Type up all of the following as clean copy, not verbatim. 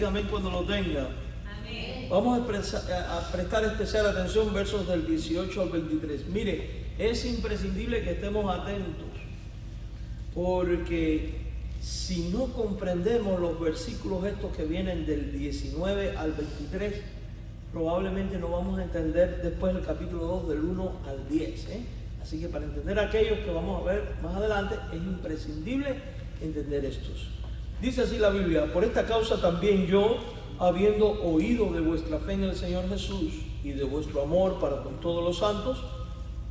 También cuando lo tenga. Amén. Vamos a prestar especial atención versos del 18 al 23. Mire, es imprescindible que estemos atentos, porque si no comprendemos los versículos estos que vienen del 19 al 23, probablemente no vamos a entender después el capítulo 2 del 1 al 10. Así que para entender aquellos que vamos a ver más adelante, es imprescindible entender estos. Dice así la Biblia: por esta causa también yo, habiendo oído de vuestra fe en el Señor Jesús y de vuestro amor para con todos los santos,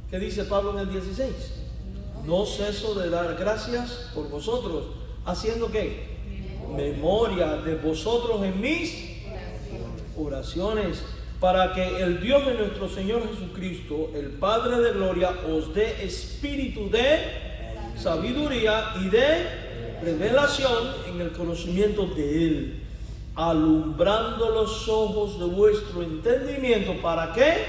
¿qué dice Pablo en el 16? No ceso de dar gracias por vosotros, haciendo ¿qué? Memoria de vosotros en mis oraciones, para que el Dios de nuestro Señor Jesucristo, el Padre de gloria, os dé espíritu de sabiduría y de revelación en el conocimiento de Él, alumbrando los ojos de vuestro entendimiento, para que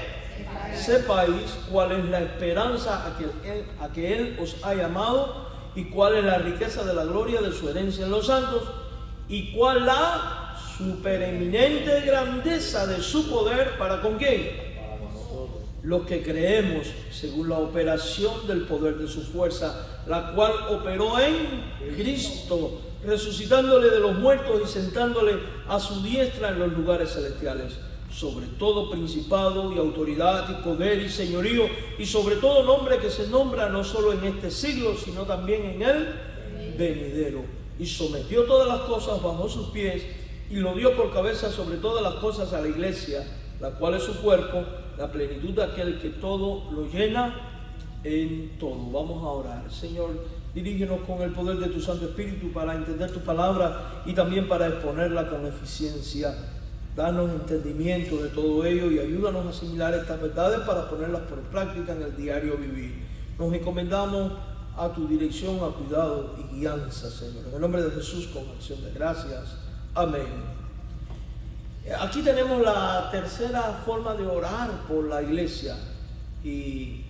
sepáis cuál es la esperanza a que Él os ha llamado, y cuál es la riqueza de la gloria de su herencia en los santos, y cuál la supereminente grandeza de su poder, ¿para con quién? Los que creemos, según la operación del poder de su fuerza, la cual operó en Cristo, resucitándole de los muertos y sentándole a su diestra en los lugares celestiales, sobre todo principado y autoridad y poder y señorío, y sobre todo nombre que se nombra no solo en este siglo, sino también en el venidero. Y sometió todas las cosas bajo sus pies, y lo dio por cabeza sobre todas las cosas a la iglesia, la cual es su cuerpo, la plenitud de aquel que todo lo llena en todo. Vamos a orar. Señor, dirígenos con el poder de tu Santo Espíritu para entender tu palabra y también para exponerla con eficiencia. Danos entendimiento de todo ello y ayúdanos a asimilar estas verdades para ponerlas por práctica en el diario vivir. Nos encomendamos a tu dirección, a cuidado y guianza, Señor. En el nombre de Jesús, con acción de gracias. Amén. Aquí tenemos la tercera forma de orar por la iglesia y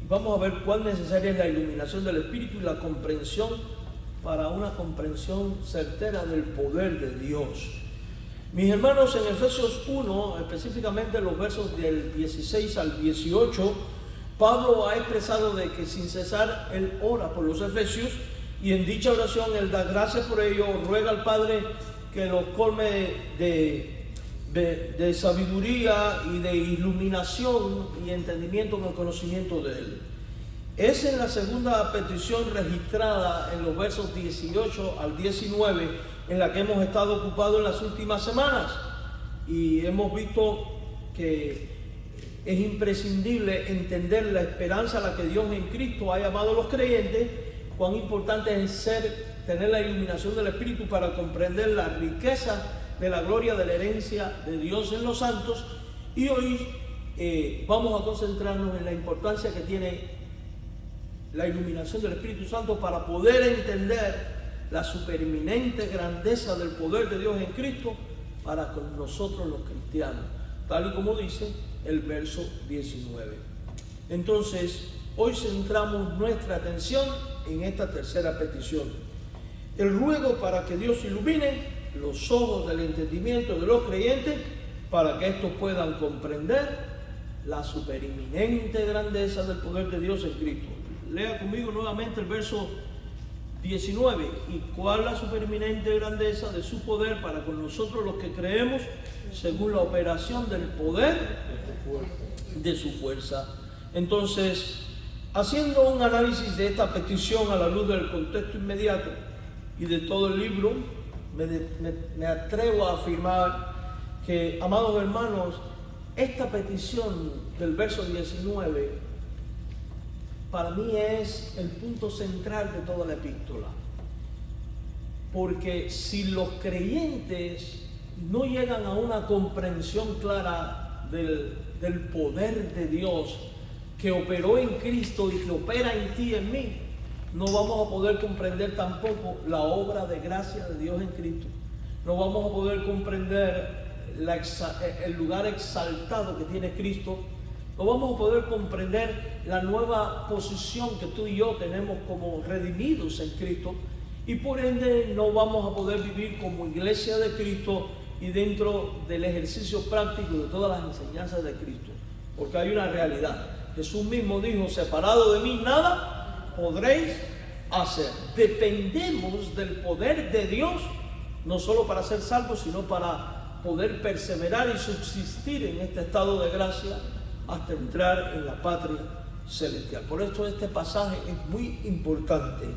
vamos a ver cuán necesaria es la iluminación del Espíritu y la comprensión para una comprensión certera del poder de Dios. Mis hermanos, en Efesios 1, específicamente los versos del 16 al 18, Pablo ha expresado de que sin cesar él ora por los efesios, y en dicha oración él da gracias por ello, ruega al Padre que los colme de sabiduría y de iluminación y entendimiento en el conocimiento de Él. Esa es la segunda petición registrada en los versos 18 al 19, en la que hemos estado ocupados en las últimas semanas. Y hemos visto que es imprescindible entender la esperanza a la que Dios en Cristo ha llamado a los creyentes, cuán importante es tener la iluminación del Espíritu para comprender la riqueza de la gloria de la herencia de Dios en los santos. Y hoy vamos a concentrarnos en la importancia que tiene la iluminación del Espíritu Santo para poder entender la supereminente grandeza del poder de Dios en Cristo para con nosotros los cristianos, tal y como dice el verso 19. Entonces, hoy centramos nuestra atención en esta tercera petición: el ruego para que Dios ilumine los ojos del entendimiento de los creyentes, para que estos puedan comprender la supereminente grandeza del poder de Dios en Cristo. Lea conmigo nuevamente el verso 19. ¿Y cuál la supereminente grandeza de su poder para con nosotros los que creemos, según la operación del poder de su fuerza? Entonces, haciendo un análisis de esta petición a la luz del contexto inmediato y de todo el libro, me atrevo a afirmar que, amados hermanos, esta petición del verso 19 para mí es el punto central de toda la epístola, porque si los creyentes no llegan a una comprensión clara del poder de Dios que operó en Cristo y que opera en ti y en mí, no vamos a poder comprender tampoco la obra de gracia de Dios en Cristo. No vamos a poder comprender el lugar exaltado que tiene Cristo. No vamos a poder comprender la nueva posición que tú y yo tenemos como redimidos en Cristo. y por ende no vamos a poder vivir como iglesia de Cristo y dentro del ejercicio práctico de todas las enseñanzas de Cristo, porque hay una realidad. Jesús mismo dijo: separado de mí nada podréis hacer. Dependemos del poder de Dios, no solo para ser salvos, sino para poder perseverar y subsistir en este estado de gracia hasta entrar en la patria celestial. Por eso este pasaje es muy importante.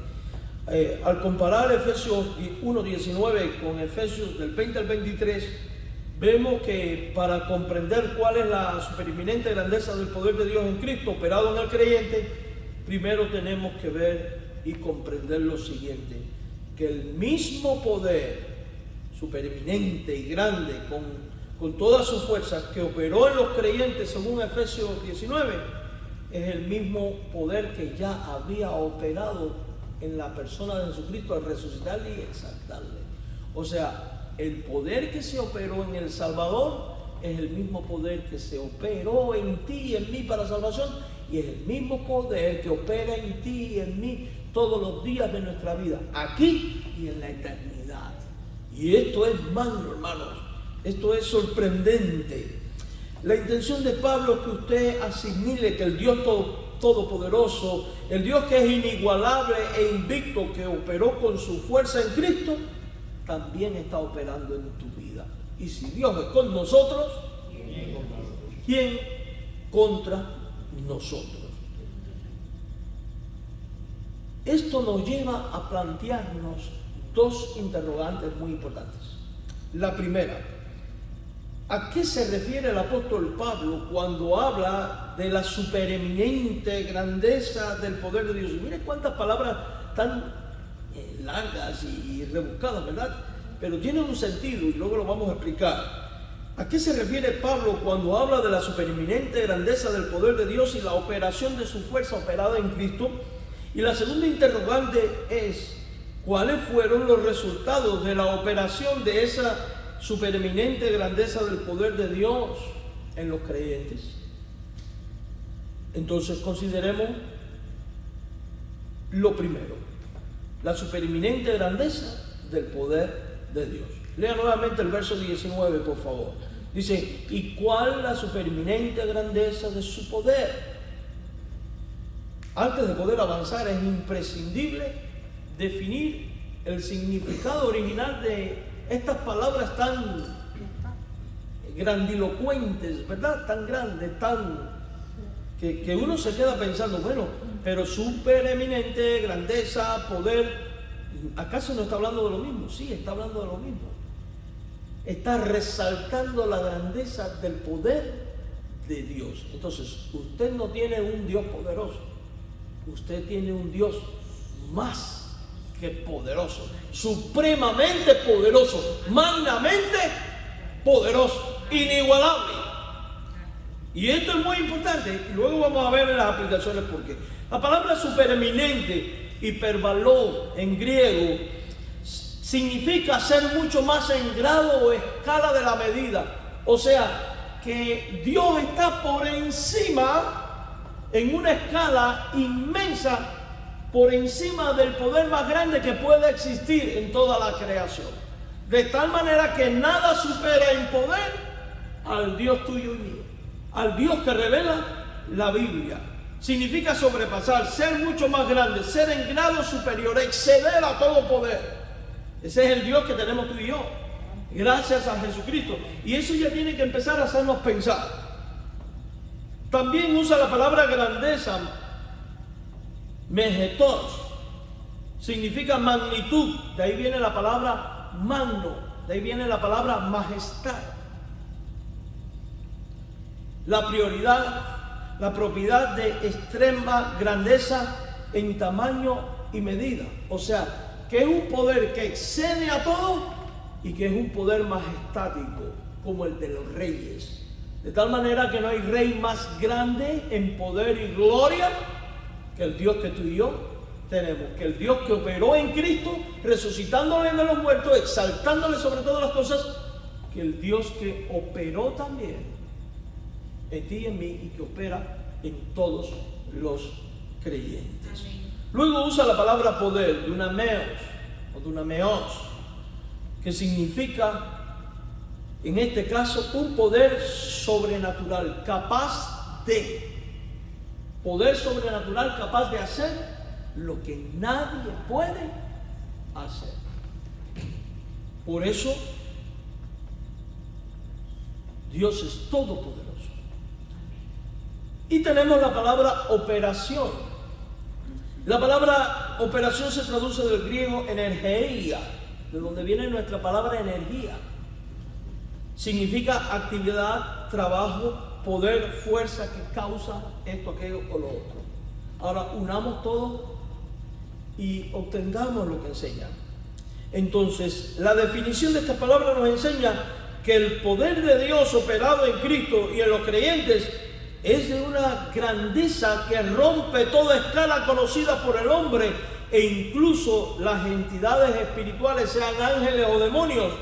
Al comparar Efesios 1:19 con Efesios del 20 al 23, vemos que para comprender cuál es la supereminente grandeza del poder de Dios en Cristo operado en el creyente, primero tenemos que ver y comprender lo siguiente: que el mismo poder supereminente y grande con todas sus fuerzas que operó en los creyentes según Efesios 19 es el mismo poder que ya había operado en la persona de Jesucristo al resucitarle y exaltarle. O sea, el poder que se operó en el Salvador es el mismo poder que se operó en ti y en mí para salvación, y es el mismo poder que opera en ti y en mí todos los días de nuestra vida, aquí y en la eternidad. Y esto es magno, hermanos, esto es sorprendente. La intención de Pablo es que usted asimile que el Dios todopoderoso, el Dios que es inigualable e invicto, que operó con su fuerza en Cristo, también está operando en tu vida. Y si Dios es con nosotros, ¿quién contra nosotros? Esto nos lleva a plantearnos dos interrogantes muy importantes. La primera: ¿a qué se refiere el apóstol Pablo cuando habla de la supereminente grandeza del poder de Dios? Y mire cuántas palabras tan largas y rebuscadas, ¿verdad? Pero tienen un sentido y luego lo vamos a explicar. ¿A qué se refiere Pablo cuando habla de la supereminente grandeza del poder de Dios y la operación de su fuerza operada en Cristo? Y la segunda interrogante es: ¿cuáles fueron los resultados de la operación de esa supereminente grandeza del poder de Dios en los creyentes? Entonces consideremos lo primero: la supereminente grandeza del poder de Dios. Lea nuevamente el verso 19, por favor. Dice: ¿y cuál la supereminente grandeza de su poder? Antes de poder avanzar es imprescindible definir el significado original de estas palabras tan grandilocuentes, ¿verdad? Tan grandes, que uno se queda pensando, bueno, pero supereminente, grandeza, poder, ¿acaso no está hablando de lo mismo? Sí, está hablando de lo mismo. Está resaltando la grandeza del poder de Dios. Entonces, usted no tiene un Dios poderoso, usted tiene un Dios más que poderoso, supremamente poderoso, magnamente poderoso, inigualable. Y esto es muy importante, y luego vamos a ver en las aplicaciones por qué. La palabra supereminente, hiperbaló en griego, significa ser mucho más en grado o escala de la medida. O sea, que Dios está por encima, en una escala inmensa, por encima del poder más grande que puede existir en toda la creación. De tal manera que nada supera en poder al Dios tuyo y mío, al Dios que revela la Biblia. Significa sobrepasar, ser mucho más grande, ser en grado superior, exceder a todo poder. Ese es el Dios que tenemos tú y yo, gracias a Jesucristo. Y eso ya tiene que empezar a hacernos pensar. También usa la palabra grandeza, megetos, significa magnitud. De ahí viene la palabra magno, de ahí viene la palabra majestad. La prioridad, la propiedad de extrema grandeza en tamaño y medida. O sea, que es un poder que excede a todo y que es un poder majestático como el de los reyes. De tal manera que no hay rey más grande en poder y gloria que el Dios que tú y yo tenemos, que el Dios que operó en Cristo, resucitándole de los muertos, exaltándole sobre todas las cosas, que el Dios que operó también en ti y en mí y que opera en todos los creyentes. Luego usa la palabra poder, dunameos, o dunameos, que significa, en este caso, un poder sobrenatural, poder sobrenatural capaz de hacer lo que nadie puede hacer. Por eso, Dios es todopoderoso. Y tenemos la palabra operación. La palabra operación se traduce del griego energeia, de donde viene nuestra palabra energía. Significa actividad, trabajo, poder, fuerza que causa esto, aquello o lo otro. Ahora unamos todo y obtengamos lo que enseña. Entonces, la definición de esta palabra nos enseña que el poder de Dios operado en Cristo y en los creyentes es de una grandeza que rompe toda escala conocida por el hombre e incluso las entidades espirituales, sean ángeles o demonios.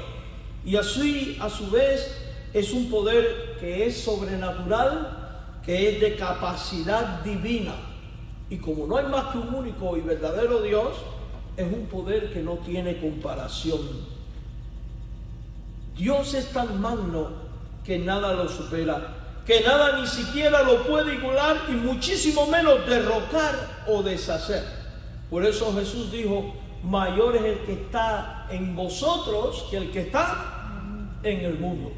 Y así, a su vez, es un poder que es sobrenatural, que es de capacidad divina. Y como no hay más que un único y verdadero Dios, es un poder que no tiene comparación. Dios es tan magno que nada lo supera, que nada ni siquiera lo puede igualar y muchísimo menos derrocar o deshacer. Por eso Jesús dijo: mayor es el que está en vosotros que el que está en el mundo.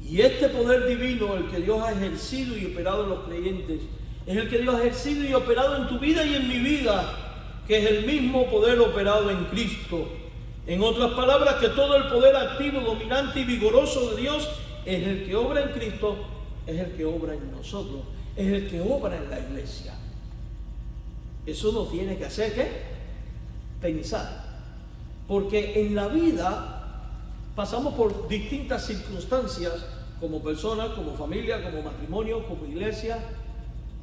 Y este poder divino, el que Dios ha ejercido y operado en los creyentes, es el que Dios ha ejercido y operado en tu vida y en mi vida, que es el mismo poder operado en Cristo. En otras palabras, que todo el poder activo, dominante y vigoroso de Dios es el que obra en Cristo, es el que obra en nosotros, es el que obra en la iglesia. Eso nos tiene que hacer, ¿qué? Pensar. Porque en la vida pasamos por distintas circunstancias, como personas, como familia, como matrimonio, como iglesia,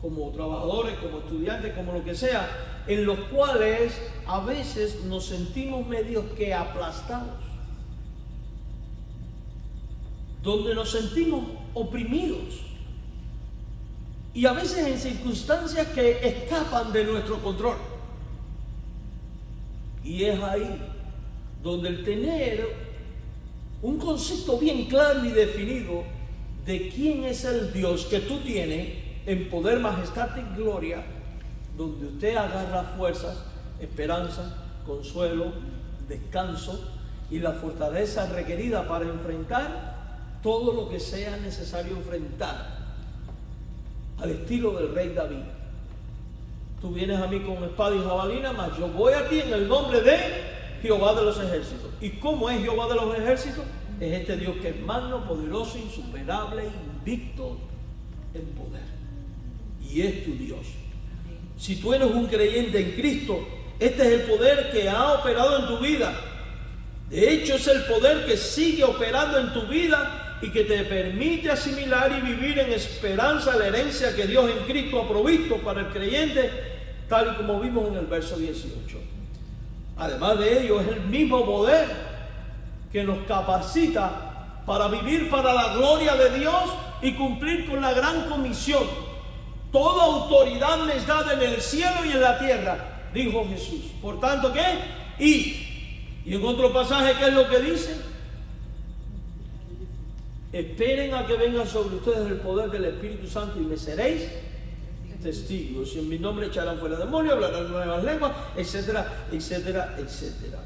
como trabajadores, como estudiantes, como lo que sea, en los cuales a veces nos sentimos medios que aplastados, donde nos sentimos oprimidos y a veces en circunstancias que escapan de nuestro control. Y es ahí donde el tener un concepto bien claro y definido de quién es el Dios que tú tienes en poder, majestad y gloria, donde usted agarra fuerzas, esperanza, consuelo, descanso y la fortaleza requerida para enfrentar todo lo que sea necesario enfrentar, al estilo del rey David. Tú vienes a mí con espada y jabalina, mas yo voy a ti en el nombre de Jehová de los ejércitos. ¿Y cómo es Jehová de los ejércitos? Es este Dios que es magno, poderoso, insuperable, invicto en poder. Y es tu Dios. Si tú eres un creyente en Cristo, este es el poder que ha operado en tu vida. De hecho, es el poder que sigue operando en tu vida y que te permite asimilar y vivir en esperanza la herencia que Dios en Cristo ha provisto para el creyente, tal y como vimos en el verso 18. Además de ello, es el mismo poder que nos capacita para vivir para la gloria de Dios y cumplir con la gran comisión. Toda autoridad me es dada en el cielo y en la tierra, dijo Jesús. Por tanto, ¿qué? Id. Y en otro pasaje, ¿qué es lo que dice? Esperen a que venga sobre ustedes el poder del Espíritu Santo y me seréis testigos. Y en mi nombre echarán fuera demonios, hablarán nuevas lenguas, etcétera, etcétera, etcétera.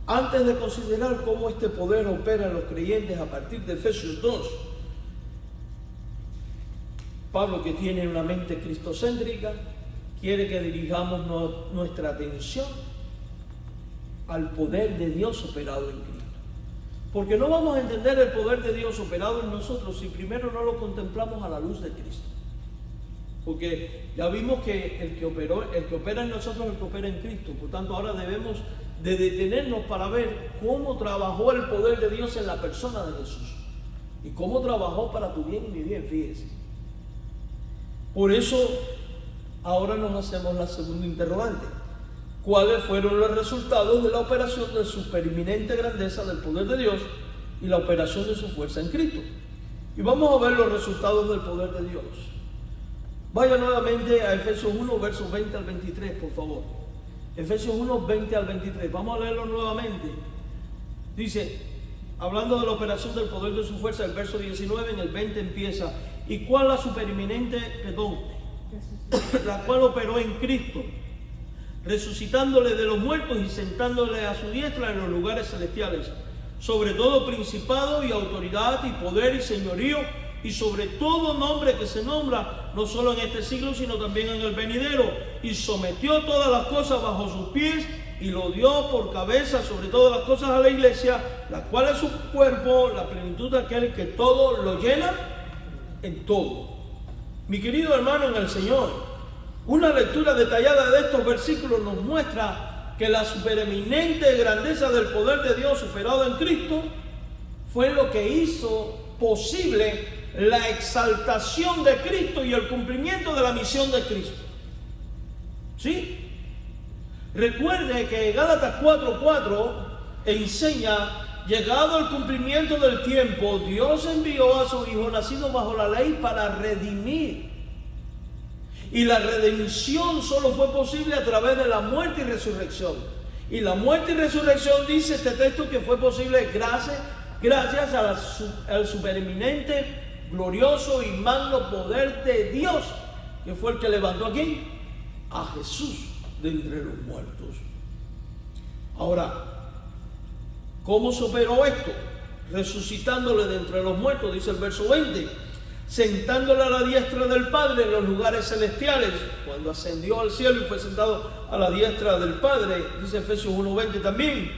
Antes de considerar cómo este poder opera en los creyentes a partir de Efesios 2, Pablo, que tiene una mente cristocéntrica, quiere que dirijamos nuestra atención al poder de Dios operado en Cristo. Porque no vamos a entender el poder de Dios operado en nosotros si primero no lo contemplamos a la luz de Cristo. Porque ya vimos que el que opera en nosotros es el que opera en Cristo. Por tanto, ahora debemos de detenernos para ver cómo trabajó el poder de Dios en la persona de Jesús. Y cómo trabajó para tu bien y mi bien, fíjese. Por eso, ahora nos hacemos la segunda interrogante. ¿Cuáles fueron los resultados de la operación de supereminente grandeza del poder de Dios y la operación de su fuerza en Cristo? Y vamos a ver los resultados del poder de Dios. Vaya nuevamente a Efesios 1, versos 20 al 23, por favor. Efesios 1, 20 al 23. Vamos a leerlo nuevamente. Dice, hablando de la operación del poder de su fuerza, el verso 19, en el 20 empieza, y cuál la supereminente, la cual operó en Cristo, resucitándole de los muertos y sentándole a su diestra en los lugares celestiales, sobre todo principado y autoridad y poder y señorío, y sobre todo nombre que se nombra, no solo en este siglo, sino también en el venidero, y sometió todas las cosas bajo sus pies, y lo dio por cabeza sobre todas las cosas a la iglesia, la cual es su cuerpo, la plenitud de aquel que todo lo llena en todo. Mi querido hermano en el Señor, una lectura detallada de estos versículos nos muestra que la supereminente grandeza del poder de Dios superado en Cristo fue lo que hizo posible la exaltación de Cristo y el cumplimiento de la misión de Cristo. ¿Sí? Recuerde que Gálatas 4:4 enseña, llegado el cumplimiento del tiempo, Dios envió a su Hijo nacido bajo la ley para redimir. Y la redención solo fue posible a través de la muerte y resurrección. Y la muerte y resurrección, dice este texto, que fue posible gracias al supereminente, glorioso y magno poder de Dios, que fue el que levantó aquí a Jesús de entre los muertos. Ahora, ¿cómo se operó esto? Resucitándole de entre los muertos, dice el verso 20, sentándole a la diestra del Padre en los lugares celestiales, cuando ascendió al cielo y fue sentado a la diestra del Padre, dice Efesios 1:20 también,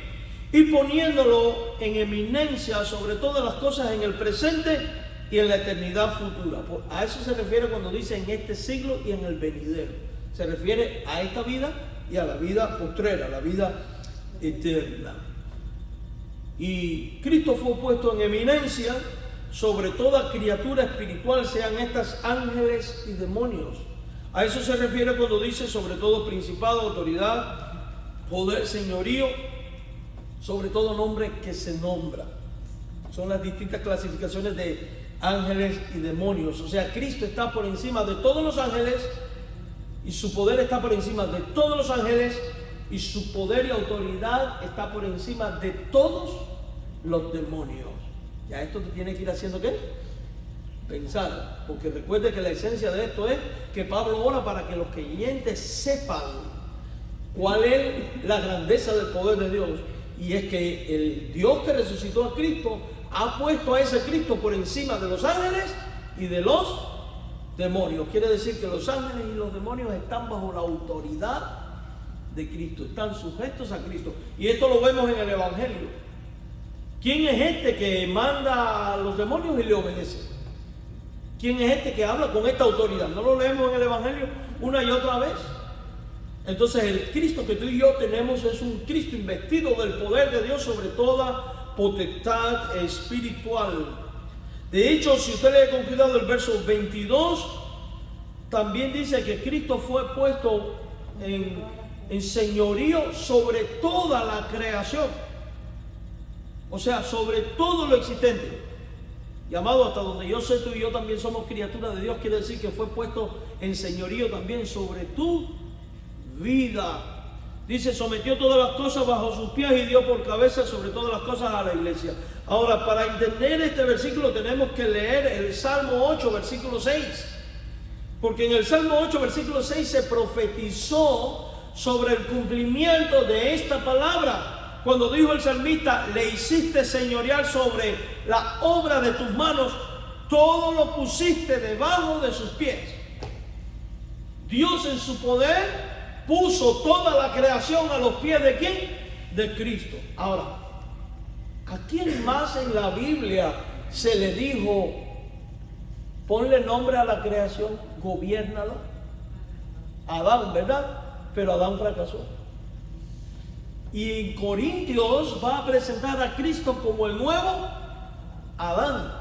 y poniéndolo en eminencia sobre todas las cosas en el presente y en la eternidad futura. A eso se refiere cuando dice en este siglo y en el venidero. Se refiere a esta vida y a la vida postrera, la vida eterna. Y Cristo fue puesto en eminencia sobre toda criatura espiritual, sean estas ángeles y demonios. A eso se refiere cuando dice sobre todo principado, autoridad, poder, señorío, sobre todo nombre que se nombra. Son las distintas clasificaciones de ángeles y demonios. O sea, Cristo está por encima de todos los ángeles y su poder está por encima de todos los ángeles y su poder y autoridad está por encima de todos los demonios. Ya esto te tiene que ir haciendo ¿qué? Pensar, porque recuerde que la esencia de esto es que Pablo ora para que los creyentes sepan cuál es la grandeza del poder de Dios, y es que el Dios que resucitó a Cristo ha puesto a ese Cristo por encima de los ángeles y de los demonios. Quiere decir que los ángeles y los demonios están bajo la autoridad de Cristo, están sujetos a Cristo, y esto lo vemos en el Evangelio. ¿Quién es este que manda a los demonios y le obedece? ¿Quién es este que habla con esta autoridad? ¿No lo leemos en el Evangelio una y otra vez? Entonces el Cristo que tú y yo tenemos es un Cristo investido del poder de Dios sobre toda potestad espiritual. De hecho, si usted lee con cuidado el verso 22, también dice que Cristo fue puesto en señorío sobre toda la creación. O sea, sobre todo lo existente. Llamado hasta donde yo sé, tú y yo también somos criaturas de Dios, quiere decir que fue puesto en señorío también sobre tu vida. Dice, sometió todas las cosas bajo sus pies y dio por cabeza sobre todas las cosas a la iglesia. Ahora, para entender este versículo tenemos que leer el Salmo 8, versículo 6. Porque en el Salmo 8, versículo 6 se profetizó sobre el cumplimiento de esta palabra. Cuando dijo el salmista, le hiciste señorear sobre la obra de tus manos, todo lo pusiste debajo de sus pies. Dios en su poder puso toda la creación a los pies de ¿quién? De Cristo. Ahora, ¿a quién más en la Biblia se le dijo, ponle nombre a la creación, gobiérnala? Adán, ¿verdad? Pero Adán fracasó. Y en Corintios va a presentar a Cristo como el nuevo Adán,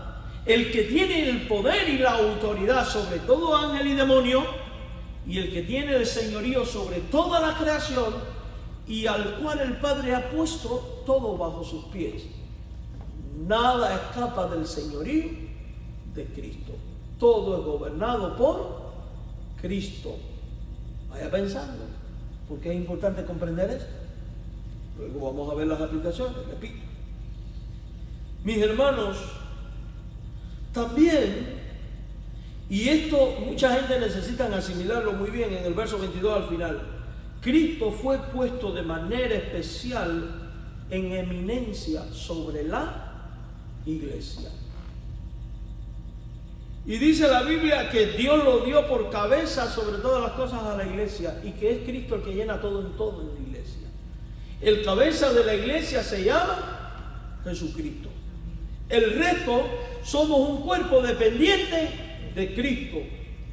el que tiene el poder y la autoridad sobre todo ángel y demonio, y el que tiene el señorío sobre toda la creación, y al cual el Padre ha puesto todo bajo sus pies. Nada escapa del señorío de Cristo. Todo es gobernado por Cristo. Vaya pensando. ¿Por qué es importante comprender esto? Luego vamos a ver las aplicaciones, repito. Mis hermanos, también, y esto mucha gente necesita asimilarlo muy bien en el verso 22 al final, Cristo fue puesto de manera especial en eminencia sobre la iglesia. Y dice la Biblia que Dios lo dio por cabeza sobre todas las cosas a la iglesia y que es Cristo el que llena todo en la iglesia. El cabeza de la iglesia se llama Jesucristo. El resto somos un cuerpo dependiente de Cristo,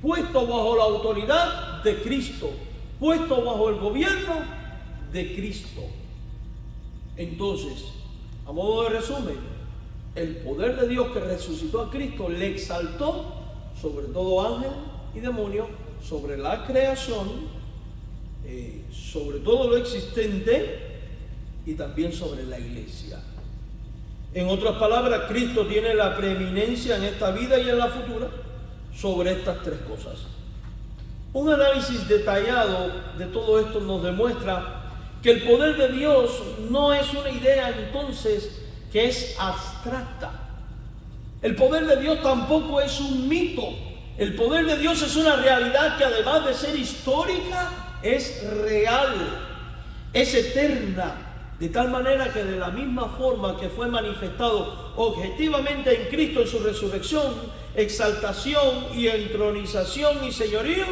puesto bajo la autoridad de Cristo, puesto bajo el gobierno de Cristo. Entonces, a modo de resumen, el poder de Dios que resucitó a Cristo le exaltó sobre todo ángel y demonio, sobre la creación, sobre todo lo existente y también sobre la iglesia. En otras palabras, Cristo tiene la preeminencia en esta vida y en la futura sobre estas tres cosas. Un análisis detallado de todo esto nos demuestra que el poder de Dios no es una idea entonces que es abstracta. El poder de Dios tampoco es un mito. El poder de Dios es una realidad que además de ser histórica, es real, es eterna. De tal manera que de la misma forma que fue manifestado objetivamente en Cristo en su resurrección, exaltación y entronización y señorío,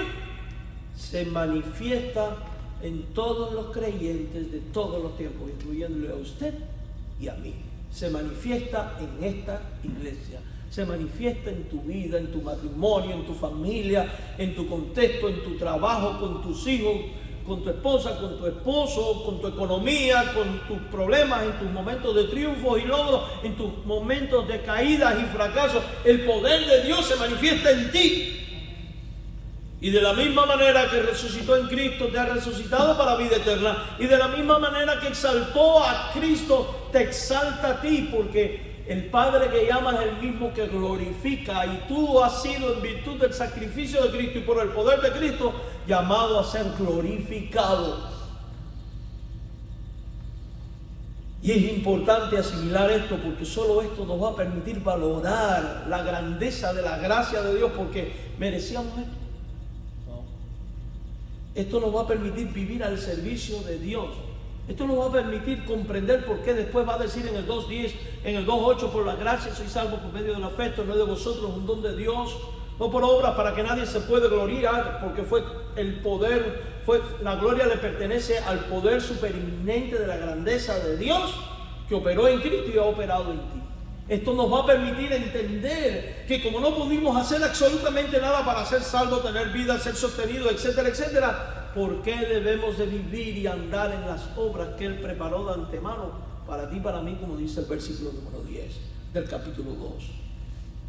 se manifiesta en todos los creyentes de todos los tiempos, incluyéndole a usted y a mí. Se manifiesta en esta iglesia, se manifiesta en tu vida, en tu matrimonio, en tu familia, en tu contexto, en tu trabajo, con tus hijos, con tu esposa, con tu esposo, con tu economía, con tus problemas, en tus momentos de triunfos y logros, en tus momentos de caídas y fracasos. El poder de Dios se manifiesta en ti. Y de la misma manera que resucitó en Cristo, te ha resucitado para vida eterna. Y de la misma manera que exaltó a Cristo, te exalta a ti, porque el Padre que llama es el mismo que glorifica. Y tú has sido, en virtud del sacrificio de Cristo y por el poder de Cristo, llamado a ser glorificado. Y es importante asimilar esto, porque solo esto nos va a permitir valorar la grandeza de la gracia de Dios, porque merecíamos esto. Esto nos va a permitir vivir al servicio de Dios. Esto nos va a permitir comprender por qué después va a decir en el 2.10, en el 2.8, por la gracia soy salvo por medio del afecto, no es de vosotros, un don de Dios, no por obras para que nadie se pueda gloriar, porque fue el poder, la gloria le pertenece al poder supereminente de la grandeza de Dios que operó en Cristo y ha operado en ti. Esto nos va a permitir entender que como no pudimos hacer absolutamente nada para ser salvos, tener vida, ser sostenidos, etcétera, etcétera, ¿por qué debemos de vivir y andar en las obras que Él preparó de antemano para ti y para mí, como dice el versículo número 10 del capítulo 2?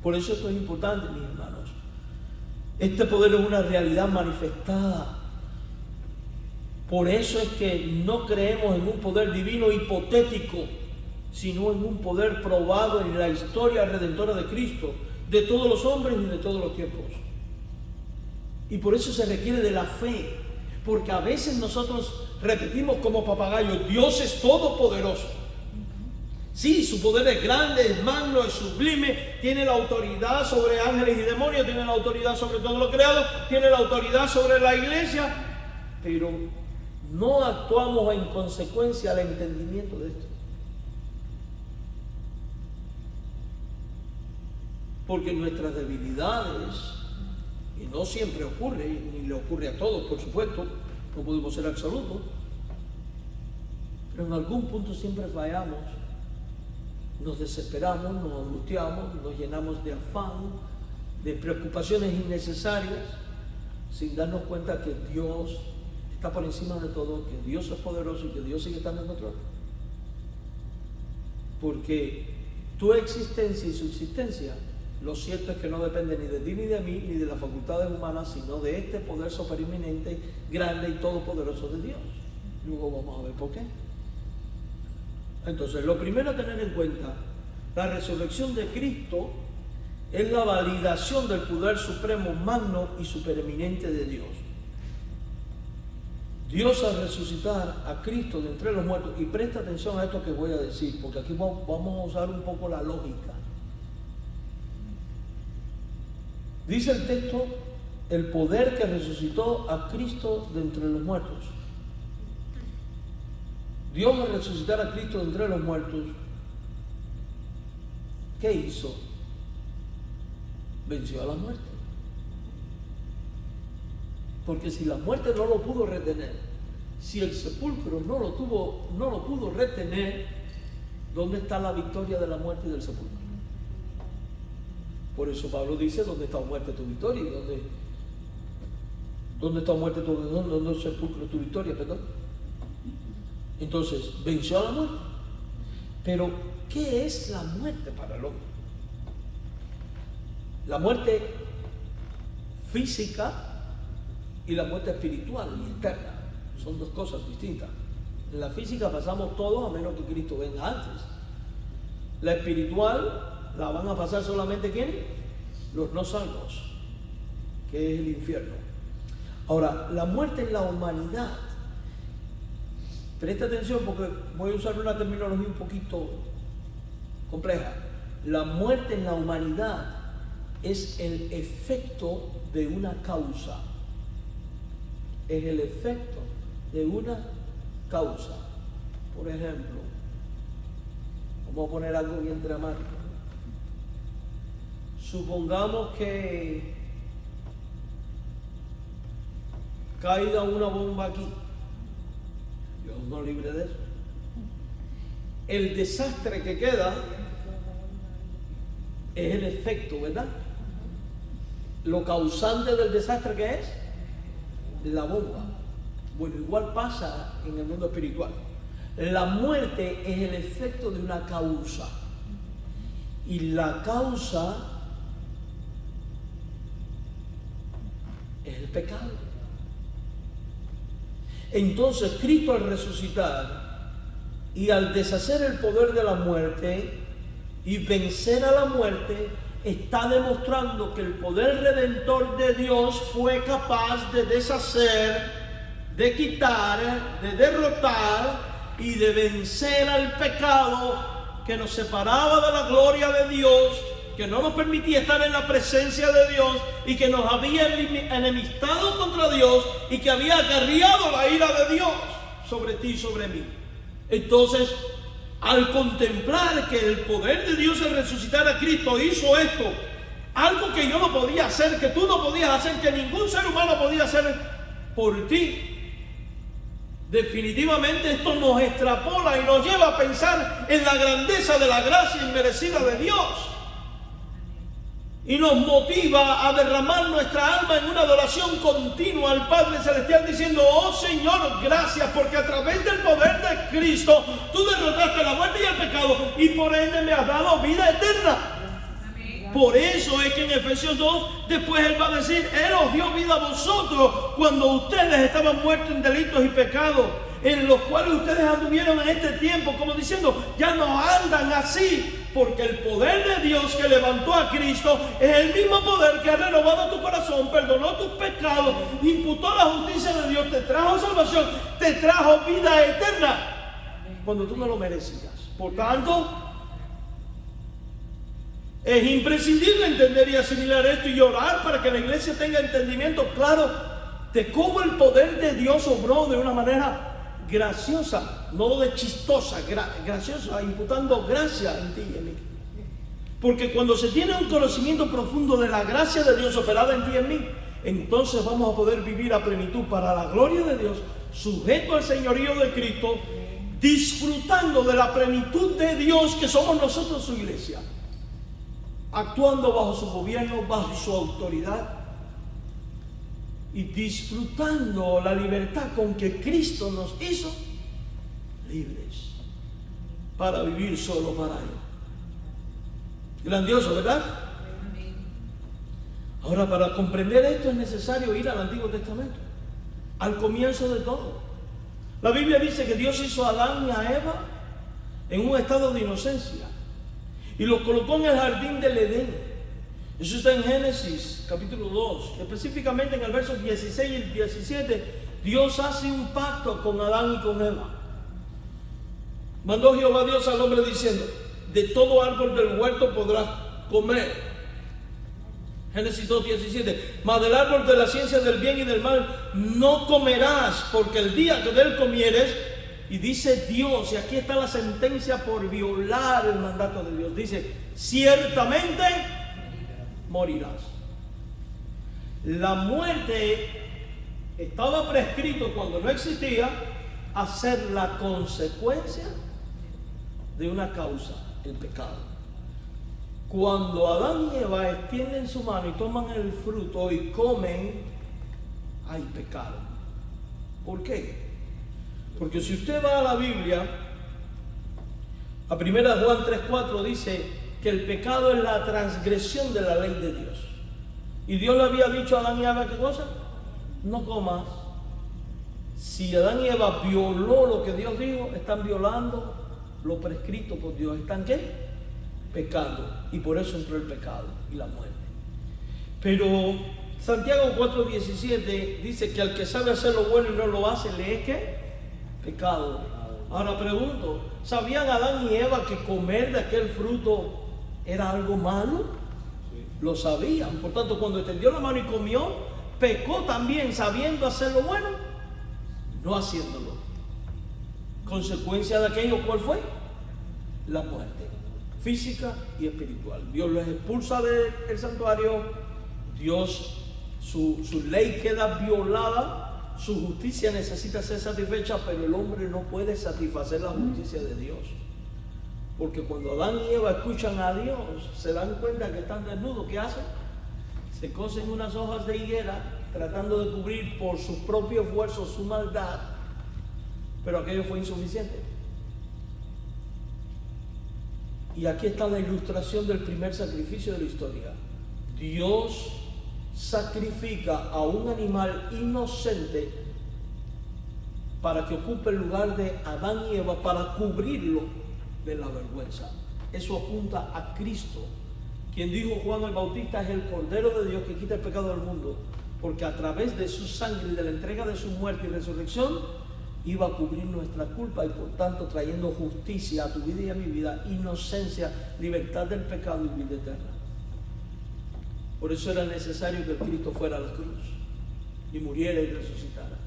Por eso esto es importante, mis hermanos. Este poder es una realidad manifestada. Por eso es que no creemos en un poder divino hipotético, sino en un poder probado en la historia redentora de Cristo, de todos los hombres y de todos los tiempos. Y por eso se requiere de la fe, porque a veces nosotros repetimos como papagayos: Dios es todopoderoso. Sí, su poder es grande, es magno, es sublime, tiene la autoridad sobre ángeles y demonios, tiene la autoridad sobre todo lo creado, tiene la autoridad sobre la iglesia, pero no actuamos en consecuencia al entendimiento de esto. Porque nuestras debilidades, y no siempre ocurre, ni le ocurre a todos, por supuesto, no podemos ser absolutos, pero en algún punto siempre fallamos, nos desesperamos, nos angustiamos, nos llenamos de afán, de preocupaciones innecesarias, sin darnos cuenta que Dios está por encima de todo, que Dios es poderoso y que Dios sigue estando en control. Porque tu existencia y subsistencia, lo cierto es que no depende ni de ti ni de mí, ni de las facultades humanas, sino de este poder supereminente, grande y todopoderoso de Dios. Luego vamos a ver por qué. Entonces, lo primero a tener en cuenta, la resurrección de Cristo es la validación del poder supremo, magno y supereminente de Dios. Dios al resucitar a Cristo de entre los muertos, y presta atención a esto que voy a decir, porque aquí vamos a usar un poco la lógica. Dice el texto, el poder que resucitó a Cristo de entre los muertos. Dios al resucitar a Cristo de entre los muertos, ¿qué hizo? Venció a la muerte. Porque si la muerte no lo pudo retener, si el sepulcro no lo pudo retener, ¿dónde está la victoria de la muerte y del sepulcro? Por eso Pablo dice, ¿dónde está muerte tu victoria? ¿Dónde está muerte dónde el sepulcro tu victoria? Perdón. Entonces, venció a la muerte. Pero, ¿qué es la muerte para el hombre? La muerte física y la muerte espiritual y eterna son dos cosas distintas. En la física pasamos todos a menos que Cristo venga antes. La espiritual la van a pasar solamente ¿quiénes? Los no salvos, que es el infierno. Ahora, la muerte en la humanidad, presta atención porque voy a usar una terminología un poquito compleja. La muerte en la humanidad es el efecto de una causa. Es el efecto de una causa. Por ejemplo, vamos a poner algo bien dramático. Supongamos que caiga una bomba aquí. Dios nos libre de eso. El desastre que queda es el efecto, ¿verdad? Lo causante del desastre que es la bomba. Bueno, igual pasa en el mundo espiritual. La muerte es el efecto de una causa. Y la causa es el pecado. Entonces, Cristo al resucitar y al deshacer el poder de la muerte y vencer a la muerte, está demostrando que el poder redentor de Dios fue capaz de deshacer, de quitar, de derrotar y de vencer al pecado que nos separaba de la gloria de Dios, que no nos permitía estar en la presencia de Dios y que nos había enemistado contra Dios y que había acarreado la ira de Dios sobre ti y sobre mí. Entonces, al contemplar que el poder de Dios al resucitar a Cristo hizo esto, algo que yo no podía hacer, que tú no podías hacer, que ningún ser humano podía hacer por ti, definitivamente esto nos extrapola y nos lleva a pensar en la grandeza de la gracia inmerecida de Dios. Y nos motiva a derramar nuestra alma en una adoración continua al Padre Celestial diciendo, oh Señor, gracias porque a través del poder de Cristo tú derrotaste la muerte y el pecado y por ende me has dado vida eterna. Amén. Por eso es que en Efesios 2 después Él va a decir, Él os dio vida a vosotros cuando ustedes estaban muertos en delitos y pecados, en los cuales ustedes anduvieron en este tiempo, como diciendo, ya no andan así. Porque el poder de Dios que levantó a Cristo es el mismo poder que ha renovado tu corazón, perdonó tus pecados, imputó la justicia de Dios, te trajo salvación, te trajo vida eterna cuando tú no lo merecías. Por tanto, es imprescindible entender y asimilar esto y orar para que la iglesia tenga entendimiento claro de cómo el poder de Dios obró de una manera graciosa, no de chistosa, graciosa, imputando gracia en ti y en mí. Porque cuando se tiene un conocimiento profundo de la gracia de Dios operada en ti y en mí, entonces vamos a poder vivir a plenitud para la gloria de Dios, sujeto al señorío de Cristo, disfrutando de la plenitud de Dios que somos nosotros su iglesia, actuando bajo su gobierno, bajo su autoridad, y disfrutando la libertad con que Cristo nos hizo libres para vivir solo para Él. Grandioso, ¿verdad? Ahora, para comprender esto es necesario ir al Antiguo Testamento, al comienzo de todo. La Biblia dice que Dios hizo a Adán y a Eva en un estado de inocencia y los colocó en el jardín del Edén. Eso está en Génesis capítulo 2, específicamente en el verso 16 y el 17, Dios hace un pacto con Adán y con Eva. Mandó Jehová Dios al hombre diciendo: de todo árbol del huerto podrás comer. Génesis 2:17. Mas del árbol de la ciencia del bien y del mal no comerás, porque el día que de él comieres, y dice Dios, y aquí está la sentencia por violar el mandato de Dios, dice: ciertamente morirás. La muerte estaba prescrito cuando no existía a ser la consecuencia de una causa, el pecado. Cuando Adán y Eva extienden su mano y toman el fruto y comen, hay pecado. ¿Por qué? Porque si usted va a la Biblia, a 1 Juan 3:4 dice que el pecado es la transgresión de la ley de Dios. Y Dios le había dicho a Adán y Eva, ¿qué cosa? No comas. Si Adán y Eva violó lo que Dios dijo, están violando lo prescrito por Dios. ¿Están qué? Pecando. Y por eso entró el pecado y la muerte. Pero Santiago 4:17 dice que al que sabe hacer lo bueno y no lo hace, le es ¿qué? Pecado. Ahora pregunto, ¿sabían Adán y Eva que comer de aquel fruto era algo malo? Lo sabían. Por tanto, cuando extendió la mano y comió, pecó también sabiendo hacer lo bueno, no haciéndolo. Consecuencia de aquello, ¿cuál fue? La muerte física y espiritual. Dios los expulsa del santuario. Dios, su ley queda violada. Su justicia necesita ser satisfecha, pero el hombre no puede satisfacer la justicia de Dios. Porque cuando Adán y Eva escuchan a Dios, se dan cuenta que están desnudos. ¿Qué hacen? Se cosen unas hojas de higuera, tratando de cubrir por sus propios esfuerzos su maldad, pero aquello fue insuficiente. Y aquí está la ilustración del primer sacrificio de la historia. Dios sacrifica a un animal inocente para que ocupe el lugar de Adán y Eva, para cubrirlo de la vergüenza. Eso apunta a Cristo, quien dijo Juan el Bautista: es el Cordero de Dios que quita el pecado del mundo, porque a través de su sangre y de la entrega de su muerte y resurrección iba a cubrir nuestra culpa, y por tanto trayendo justicia a tu vida y a mi vida, inocencia, libertad del pecado y vida eterna. Por eso era necesario que el Cristo fuera a la cruz y muriera y resucitara.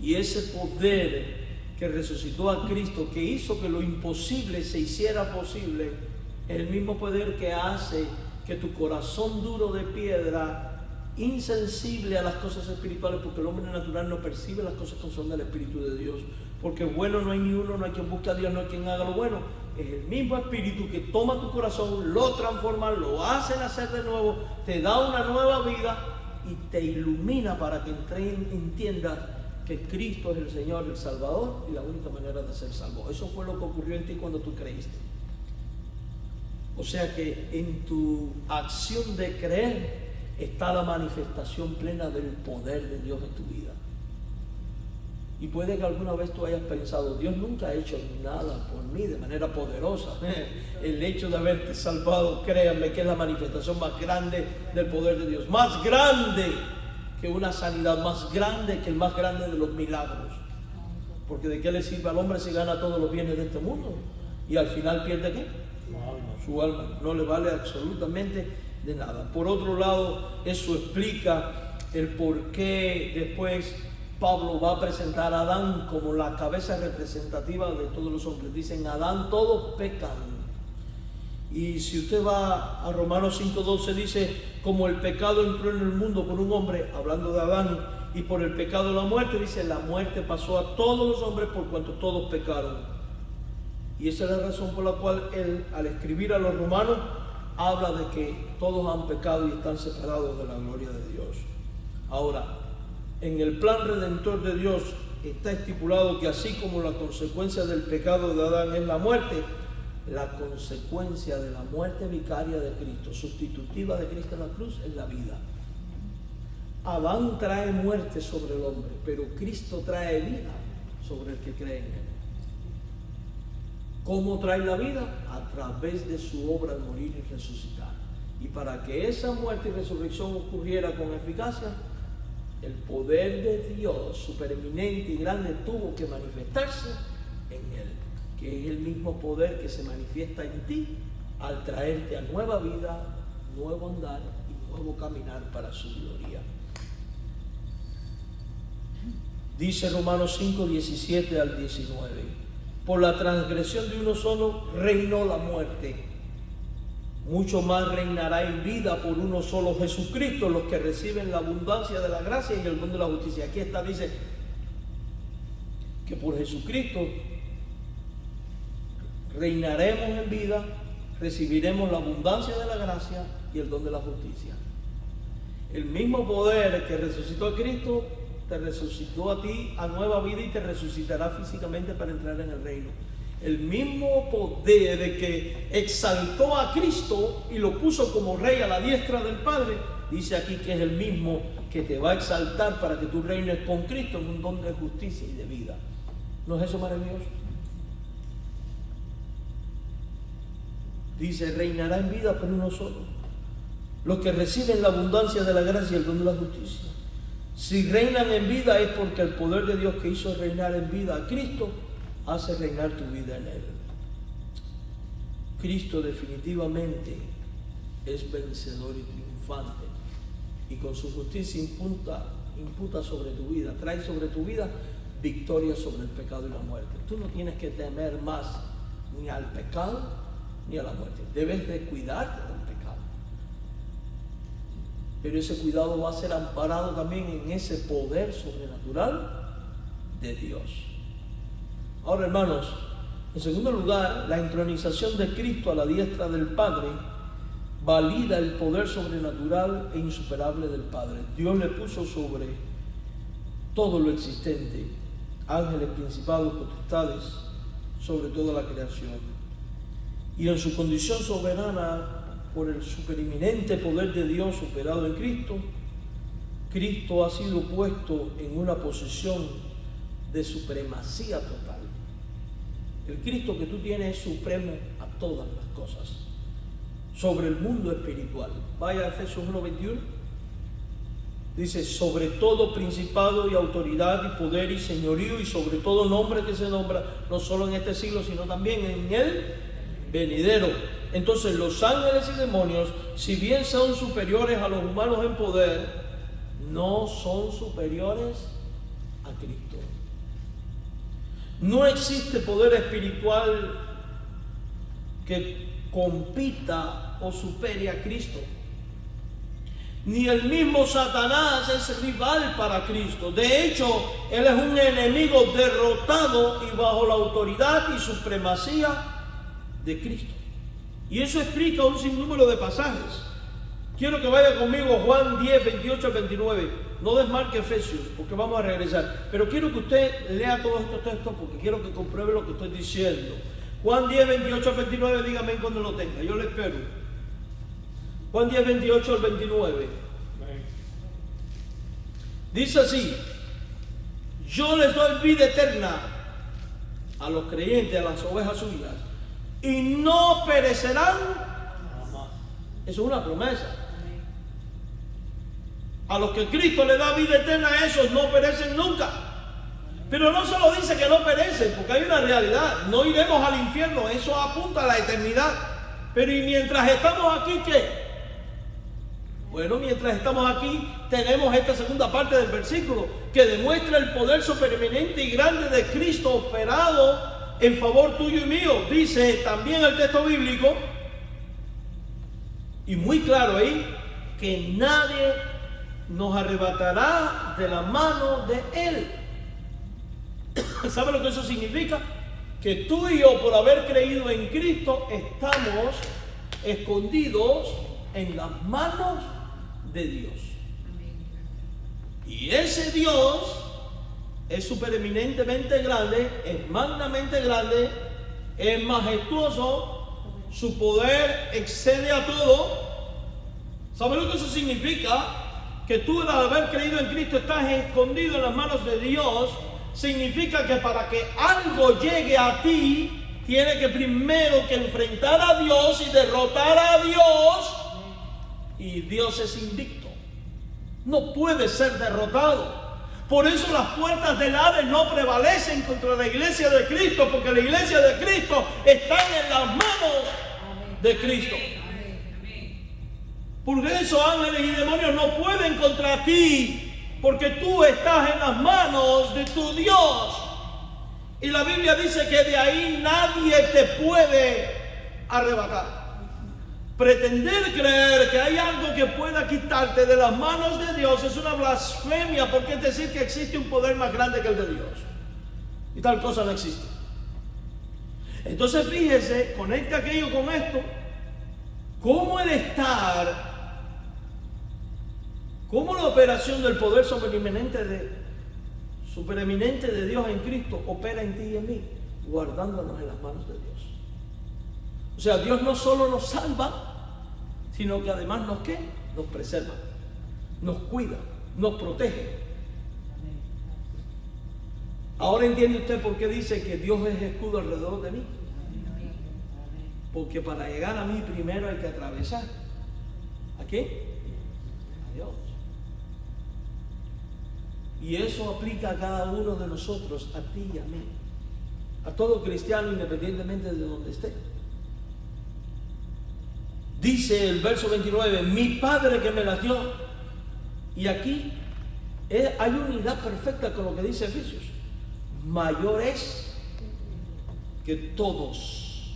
Y ese poder que resucitó a Cristo, que hizo que lo imposible se hiciera posible, es el mismo poder que hace que tu corazón duro de piedra, insensible a las cosas espirituales, porque el hombre natural no percibe las cosas que son del Espíritu de Dios, porque bueno no hay ni uno, no hay quien busque a Dios, no hay quien haga lo bueno. Es el mismo Espíritu que toma tu corazón, lo transforma, lo hace nacer de nuevo, te da una nueva vida y te ilumina para que entiendas que Cristo es el Señor, el Salvador y la única manera de ser salvo. Eso fue lo que ocurrió en ti cuando tú creíste. O sea que en tu acción de creer está la manifestación plena del poder de Dios en tu vida. Y puede que alguna vez tú hayas pensado: Dios nunca ha hecho nada por mí de manera poderosa. El hecho de haberte salvado, créanme que es la manifestación más grande del poder de Dios. Más grande que una sanidad, más grande que el más grande de los milagros. Porque ¿de qué le sirve al hombre si gana todos los bienes de este mundo y al final pierde qué? Su alma. No le vale absolutamente de nada. Por otro lado, eso explica el por qué después Pablo va a presentar a Adán como la cabeza representativa de todos los hombres. Dicen: Adán todos pecan. Y si usted va a Romanos 5:12, dice: como el pecado entró en el mundo por un hombre, hablando de Adán, y por el pecado la muerte, dice: la muerte pasó a todos los hombres por cuanto todos pecaron. Y esa es la razón por la cual él, al escribir a los romanos, habla de que todos han pecado y están separados de la gloria de Dios. Ahora, en el plan redentor de Dios está estipulado que así como la consecuencia del pecado de Adán es la muerte, la consecuencia de la muerte vicaria de Cristo, sustitutiva de Cristo en la cruz, es la vida. Adán trae muerte sobre el hombre, pero Cristo trae vida sobre el que cree en él. ¿Cómo trae la vida? A través de su obra al morir y resucitar. Y para que esa muerte y resurrección ocurriera con eficacia, el poder de Dios supereminente y grande tuvo que manifestarse en él, que es el mismo poder que se manifiesta en ti al traerte a nueva vida, nuevo andar y nuevo caminar para su gloria. Dice Romanos 5, 17 al 19: por la transgresión de uno solo reinó la muerte, mucho más reinará en vida por uno solo, Jesucristo, los que reciben la abundancia de la gracia y el don de la justicia. Aquí está, dice que por Jesucristo reinaremos en vida, recibiremos la abundancia de la gracia y el don de la justicia. El mismo poder que resucitó a Cristo te resucitó a ti a nueva vida y te resucitará físicamente para entrar en el reino. El mismo poder de que exaltó a Cristo y lo puso como rey a la diestra del Padre, dice aquí que es el mismo que te va a exaltar para que tú reines con Cristo en un don de justicia y de vida. ¿No es eso maravilloso? Dice, reinará en vida por uno solo, los que reciben la abundancia de la gracia y el don de la justicia. Si reinan en vida es porque el poder de Dios que hizo reinar en vida a Cristo hace reinar tu vida en él. Cristo definitivamente es vencedor y triunfante, y con su justicia imputa sobre tu vida, trae sobre tu vida victoria sobre el pecado y la muerte. Tú no tienes que temer más ni al pecado ni a la muerte. Debes de cuidarte del pecado, pero ese cuidado va a ser amparado también en ese poder sobrenatural de Dios. Ahora, hermanos, en segundo lugar, la entronización de Cristo a la diestra del Padre valida el poder sobrenatural e insuperable del Padre. Dios le puso sobre todo lo existente, ángeles, principados, potestades, sobre toda la creación. Y en su condición soberana, por el supereminente poder de Dios operado en Cristo, Cristo ha sido puesto en una posición de supremacía total. El Cristo que tú tienes es supremo a todas las cosas, sobre el mundo espiritual. Vaya a Efesios 1:21. Dice, sobre todo principado y autoridad y poder y señorío y sobre todo nombre que se nombra, no solo en este siglo, sino también en el venidero. Entonces los ángeles y demonios, si bien son superiores a los humanos en poder, no son superiores a Cristo. No existe poder espiritual que compita o supere a Cristo. Ni el mismo Satanás es rival para Cristo. De hecho, él es un enemigo derrotado y bajo la autoridad y supremacía de Cristo. Y eso explica un sinnúmero de pasajes. Quiero que vaya conmigo a Juan 10, 28 al 29. No desmarque Efesios, porque vamos a regresar. Pero quiero que usted lea todos estos textos porque quiero que compruebe lo que estoy diciendo. Juan 10, 28 al 29, dígame cuando lo tenga. Yo le espero. Juan 10, 28 al 29. Dice así: yo les doy vida eterna a los creyentes, a las ovejas suyas, y no perecerán jamás. Eso es una promesa. A los que Cristo le da vida eterna, a esos no perecen nunca. Pero no solo dice que no perecen, porque hay una realidad. No iremos al infierno, eso apunta a la eternidad. Pero y mientras estamos aquí, ¿qué? Bueno, mientras estamos aquí, tenemos esta segunda parte del versículo que demuestra el poder supereminente y grande de Cristo operado en favor tuyo y mío. Dice también el texto bíblico, y muy claro ahí, que nadie nos arrebatará de la mano de Él. ¿Sabe lo que eso significa? Que tú y yo, por haber creído en Cristo, estamos escondidos en las manos de Dios. Y ese Dios es supereminentemente grande, es magnamente grande, es majestuoso, su poder excede a todo. ¿Sabe lo que eso significa? Que tú, al haber creído en Cristo, estás escondido en las manos de Dios. Significa que para que algo llegue a ti, tiene que primero que enfrentar a Dios y derrotar a Dios. Y Dios es invicto. No puede ser derrotado. Por eso las puertas del Hades no prevalecen contra la iglesia de Cristo, porque la iglesia de Cristo está en las manos de Cristo. Porque esos ángeles y demonios no pueden contra ti, porque tú estás en las manos de tu Dios. Y la Biblia dice que de ahí nadie te puede arrebatar. Pretender creer que hay algo que pueda quitarte de las manos de Dios es una blasfemia, porque es decir que existe un poder más grande que el de Dios. Y tal cosa no existe. Entonces fíjese, conecta aquello con esto, cómo el estar, cómo la operación del poder supereminente de Dios en Cristo opera en ti y en mí, guardándonos en las manos de Dios. O sea, Dios no solo nos salva, sino que además nos preserva, nos cuida, nos protege. Ahora entiende usted por qué dice que Dios es escudo alrededor de mí. Porque para llegar a mí primero hay que atravesar ¿a qué? A Dios. Y eso aplica a cada uno de nosotros, a ti y a mí, a todo cristiano independientemente de donde esté. Dice el verso 29, mi Padre que me las dio. Y aquí hay unidad perfecta con lo que dice Efesios. Mayor es que todos.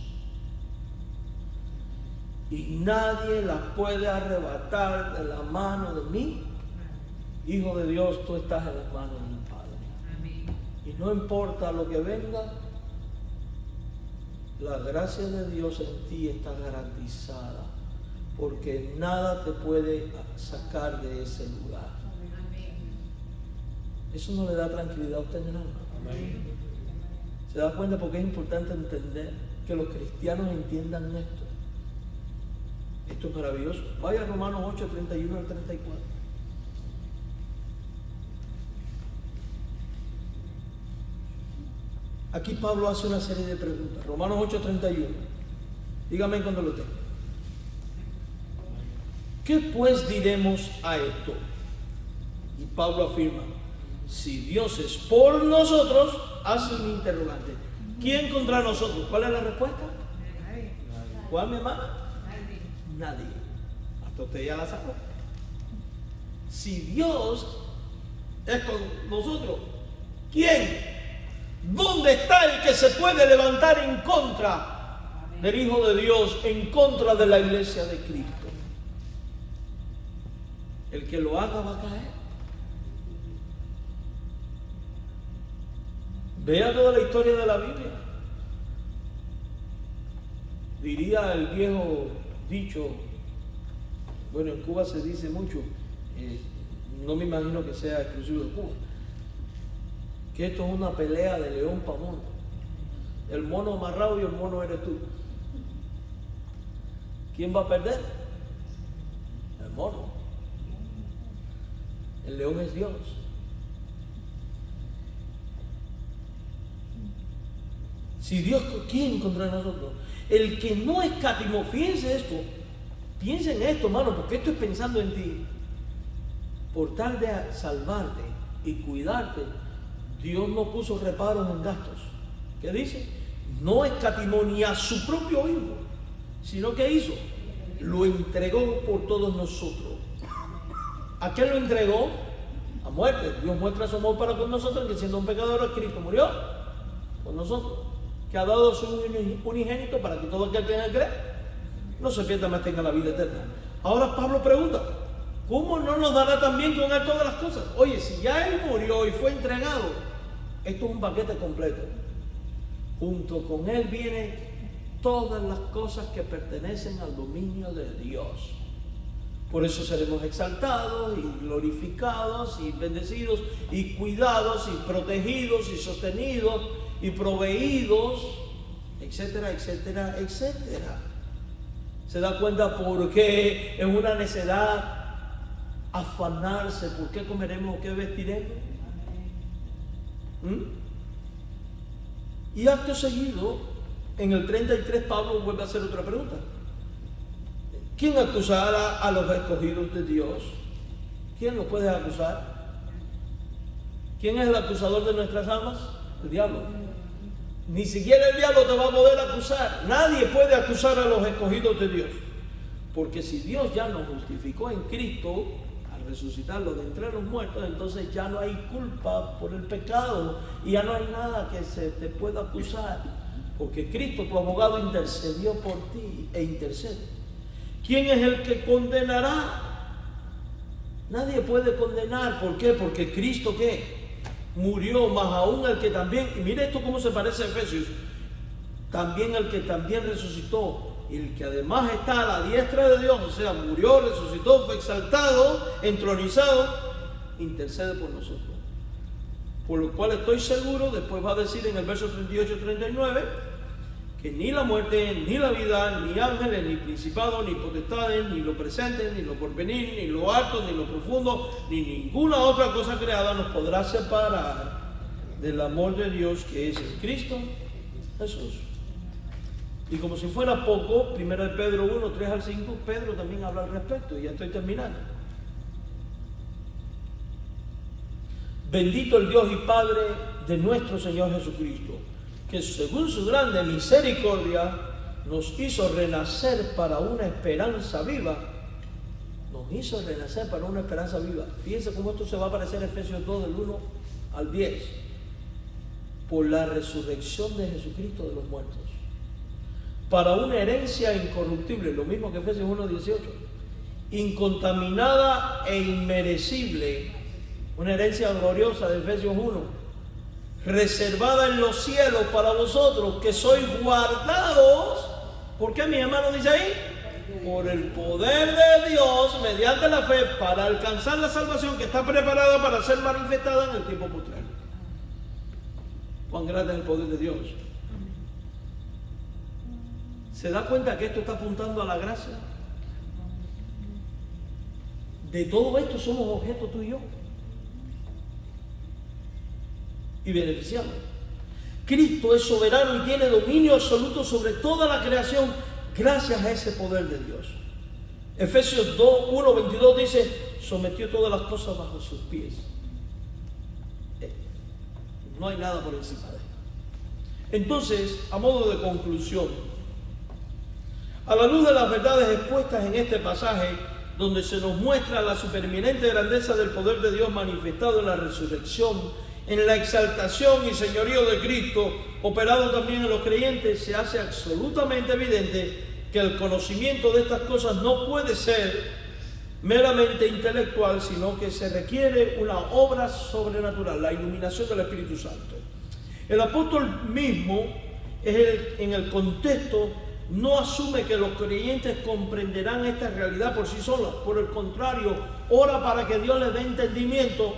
Y nadie las puede arrebatar de la mano de mí. Hijo de Dios, tú estás en las manos de mi Padre. Amén. Y no importa lo que venga, la gracia de Dios en ti está garantizada, porque nada te puede sacar de ese lugar. Amén. Eso no le da tranquilidad a usted en el alma. Amén. ¿Se da cuenta por qué es importante entender que los cristianos entiendan esto? Esto es maravilloso. Vaya a Romanos 8, 31 al 34. Aquí Pablo hace una serie de preguntas. Romanos 8, 31. Dígame cuando lo tenga. ¿Qué pues diremos a esto? Y Pablo afirma, si Dios es por nosotros, hace un interrogante. ¿Quién contra nosotros? ¿Cuál es la respuesta? ¿Cuál, mi hermana? Nadie. Hasta usted ya la sabe. Si Dios es con nosotros, ¿quién? ¿Dónde está el que se puede levantar en contra del Hijo de Dios, en contra de la iglesia de Cristo? El que lo haga va a caer. Vea toda la historia de la Biblia. Diría el viejo dicho, bueno, en Cuba se dice mucho, no me imagino que sea exclusivo de Cuba, que esto es una pelea de león para mono. El mono amarrado y el mono eres tú. ¿Quién va a perder? El mono. El león es Dios. Si Dios, ¿quién contra nosotros? El que no escatimó, fíjense esto, piensa en esto, hermano, porque esto es pensando en ti. Por tal de salvarte y cuidarte, Dios no puso reparos en gastos. ¿Qué dice? No escatimó ni a su propio Hijo, sino que hizo, lo entregó por todos nosotros. ¿A qué lo entregó? A muerte. Dios muestra su amor para con nosotros, que siendo un pecador, Cristo murió por nosotros, que ha dado su unigénito para que todo aquel que en él cree no se pierda, mas tenga la vida eterna. Ahora Pablo pregunta, ¿cómo no nos dará también con él todas las cosas? Oye, si ya él murió y fue entregado, esto es un paquete completo. Junto con él vienen todas las cosas que pertenecen al dominio de Dios. Por eso seremos exaltados y glorificados y bendecidos y cuidados y protegidos y sostenidos y proveídos, etcétera, etcétera, etcétera. ¿Se da cuenta por qué es una necedad afanarse? ¿Por qué comeremos o qué vestiremos? Y acto seguido, en el 33, Pablo vuelve a hacer otra pregunta. ¿Quién acusará a los escogidos de Dios? ¿quién lo puede acusar? ¿Quién es el acusador de nuestras almas? El diablo. Ni siquiera el diablo te va a poder acusar. Nadie puede acusar a los escogidos de Dios. Porque si Dios ya nos justificó en Cristo, al resucitarlo de entre los muertos, entonces ya no hay culpa por el pecado y ya no hay nada que se te pueda acusar. Porque Cristo, tu abogado, intercedió por ti e intercede. ¿Quién es el que condenará? Nadie puede condenar. ¿Por qué? Porque Cristo, ¿qué? Murió, más aún el que también, y mire esto cómo se parece a Efesios, también el que también resucitó, el que además está a la diestra de Dios, o sea, murió, resucitó, fue exaltado, entronizado, intercede por nosotros. Por lo cual estoy seguro, después va a decir en el verso 38-39, que ni la muerte, ni la vida, ni ángeles, ni principados, ni potestades, ni lo presente, ni lo porvenir, ni lo alto, ni lo profundo, ni ninguna otra cosa creada nos podrá separar del amor de Dios que es en Cristo Jesús. Y como si fuera poco, 1 Pedro 1, 3 al 5, Pedro también habla al respecto, y ya estoy terminando. Bendito el Dios y Padre de nuestro Señor Jesucristo, que según su grande misericordia nos hizo renacer para una esperanza viva. Nos hizo renacer para una esperanza viva. Fíjense cómo esto se va a aparecer en Efesios 2, del 1 al 10. Por la resurrección de Jesucristo de los muertos, para una herencia incorruptible, lo mismo que Efesios 1, 18, incontaminada e inmerecible, una herencia gloriosa de Efesios 1, reservada en los cielos para vosotros, que sois guardados. ¿Por qué, mi hermano, dice ahí? Por el poder de Dios, mediante la fe, para alcanzar la salvación que está preparada para ser manifestada en el tiempo postrero. Cuán grande es el poder de Dios. ¿Se da cuenta que esto está apuntando a la gracia? De todo esto somos objeto tú y yo. Y beneficiados. Cristo es soberano y tiene dominio absoluto sobre toda la creación gracias a ese poder de Dios. Efesios 2, 1, 22 dice, sometió todas las cosas bajo sus pies. No hay nada por encima de él. Entonces, a modo de conclusión, a la luz de las verdades expuestas en este pasaje, donde se nos muestra la supereminente grandeza del poder de Dios manifestado en la resurrección, en la exaltación y señorío de Cristo, operado también en los creyentes, se hace absolutamente evidente que el conocimiento de estas cosas no puede ser meramente intelectual, sino que se requiere una obra sobrenatural, la iluminación del Espíritu Santo. El apóstol mismo, en el contexto, no asume que los creyentes comprenderán esta realidad por sí solos. Por el contrario, ora para que Dios les dé entendimiento.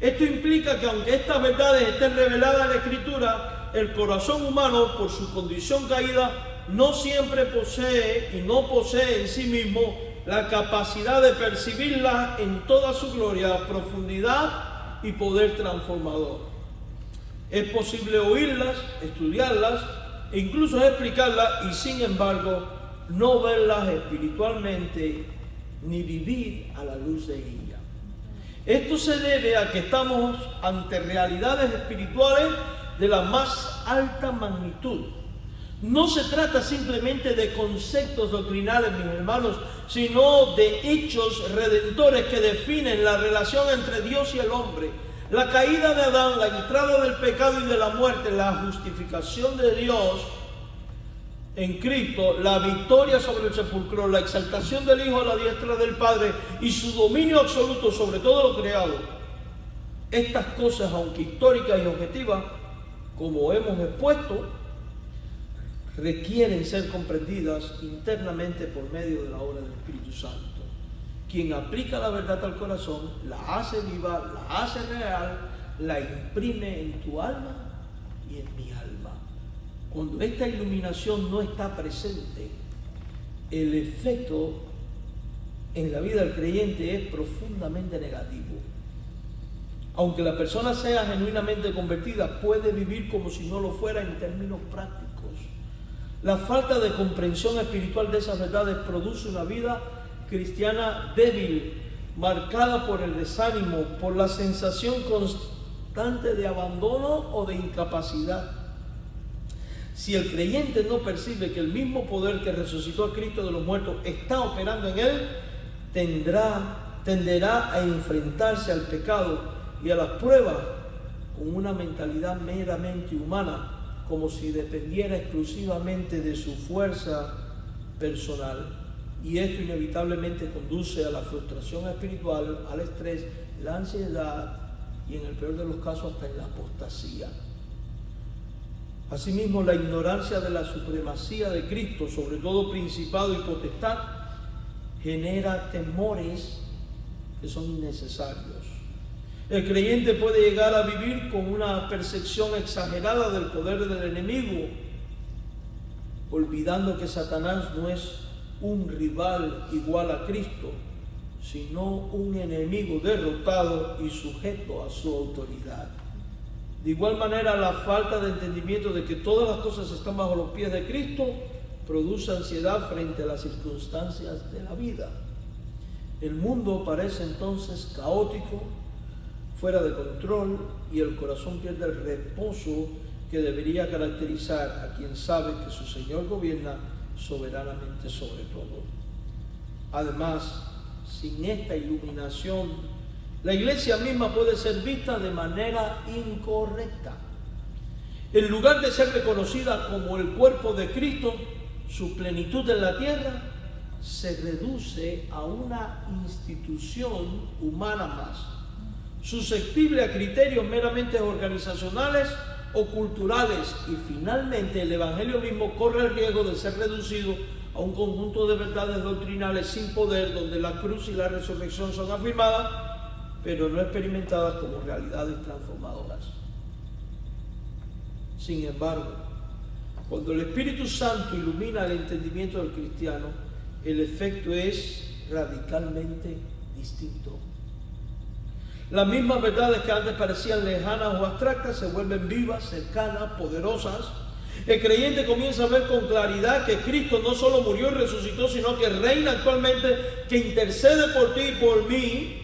Esto implica que aunque estas verdades estén reveladas en la Escritura, el corazón humano, por su condición caída, no siempre posee y no posee en sí mismo la capacidad de percibirlas en toda su gloria, profundidad y poder transformador. Es posible oírlas, estudiarlas e incluso explicarlas y sin embargo no verlas espiritualmente ni vivir a la luz de ellas. Esto se debe a que estamos ante realidades espirituales de la más alta magnitud. No se trata simplemente de conceptos doctrinales, mis hermanos, sino de hechos redentores que definen la relación entre Dios y el hombre. La caída de Adán, la entrada del pecado y de la muerte, la justificación de Dios en Cristo, la victoria sobre el sepulcro, la exaltación del Hijo a la diestra del Padre y su dominio absoluto sobre todo lo creado. Estas cosas, aunque históricas y objetivas, como hemos expuesto, requieren ser comprendidas internamente por medio de la obra del Espíritu Santo. Quien aplica la verdad al corazón, la hace viva, la hace real, la imprime en tu alma y en mi alma. Cuando esta iluminación no está presente, el efecto en la vida del creyente es profundamente negativo. Aunque la persona sea genuinamente convertida, puede vivir como si no lo fuera en términos prácticos. La falta de comprensión espiritual de esas verdades produce una vida cristiana débil, marcada por el desánimo, por la sensación constante de abandono o de incapacidad. Si el creyente no percibe que el mismo poder que resucitó a Cristo de los muertos está operando en él, tenderá a enfrentarse al pecado y a las pruebas con una mentalidad meramente humana, como si dependiera exclusivamente de su fuerza personal. Y esto inevitablemente conduce a la frustración espiritual, al estrés, la ansiedad y en el peor de los casos hasta en la apostasía. Asimismo, la ignorancia de la supremacía de Cristo, sobre todo principado y potestad, genera temores que son innecesarios. El creyente puede llegar a vivir con una percepción exagerada del poder del enemigo, olvidando que Satanás no es un rival igual a Cristo, sino un enemigo derrotado y sujeto a su autoridad. De igual manera, la falta de entendimiento de que todas las cosas están bajo los pies de Cristo produce ansiedad frente a las circunstancias de la vida. El mundo parece entonces caótico, fuera de control, y el corazón pierde el reposo que debería caracterizar a quien sabe que su Señor gobierna soberanamente sobre todo. Además, sin esta iluminación, la iglesia misma puede ser vista de manera incorrecta. En lugar de ser reconocida como el cuerpo de Cristo, su plenitud en la tierra se reduce a una institución humana más, susceptible a criterios meramente organizacionales o culturales, y finalmente el Evangelio mismo corre el riesgo de ser reducido a un conjunto de verdades doctrinales sin poder, donde la cruz y la resurrección son afirmadas pero no experimentadas como realidades transformadoras. Sin embargo, cuando el Espíritu Santo ilumina el entendimiento del cristiano, el efecto es radicalmente distinto. Las mismas verdades que antes parecían lejanas o abstractas se vuelven vivas, cercanas, poderosas. El creyente comienza a ver con claridad que Cristo no solo murió y resucitó, sino que reina actualmente, que intercede por ti y por mí,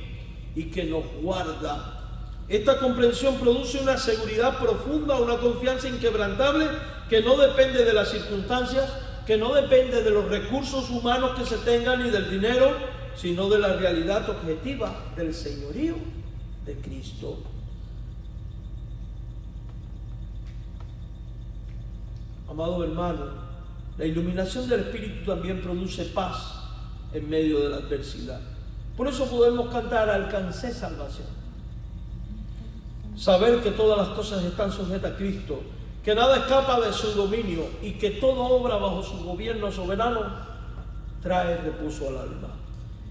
y que nos guarda. Esta comprensión produce una seguridad profunda, una confianza inquebrantable que no depende de las circunstancias, que no depende de los recursos humanos que se tengan ni del dinero, sino de la realidad objetiva del señorío de Cristo. Amado hermano, la iluminación del Espíritu también produce paz en medio de la adversidad. Por eso podemos cantar: alcancé salvación. Saber que todas las cosas están sujetas a Cristo, que nada escapa de su dominio y que todo obra bajo su gobierno soberano, trae reposo al alma.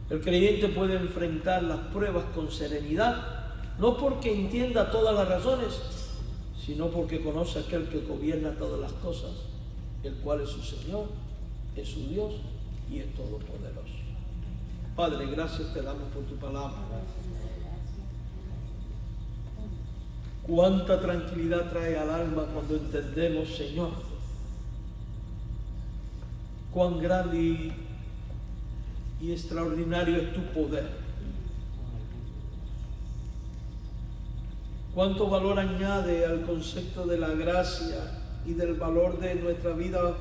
El creyente puede enfrentar las pruebas con serenidad, no porque entienda todas las razones, sino porque conoce a aquel que gobierna todas las cosas, el cual es su Señor, es su Dios y es todopoderoso. Padre, gracias te damos por tu palabra. Cuánta tranquilidad trae al alma cuando entendemos, Señor, cuán grande y extraordinario es tu poder. Cuánto valor añade al concepto de la gracia y del valor de nuestra vida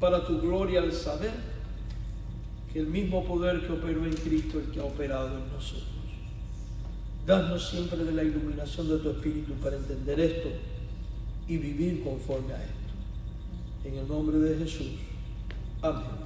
para tu gloria al saber que el mismo poder que operó en Cristo es el que ha operado en nosotros. Danos siempre de la iluminación de tu Espíritu para entender esto y vivir conforme a esto. En el nombre de Jesús. Amén.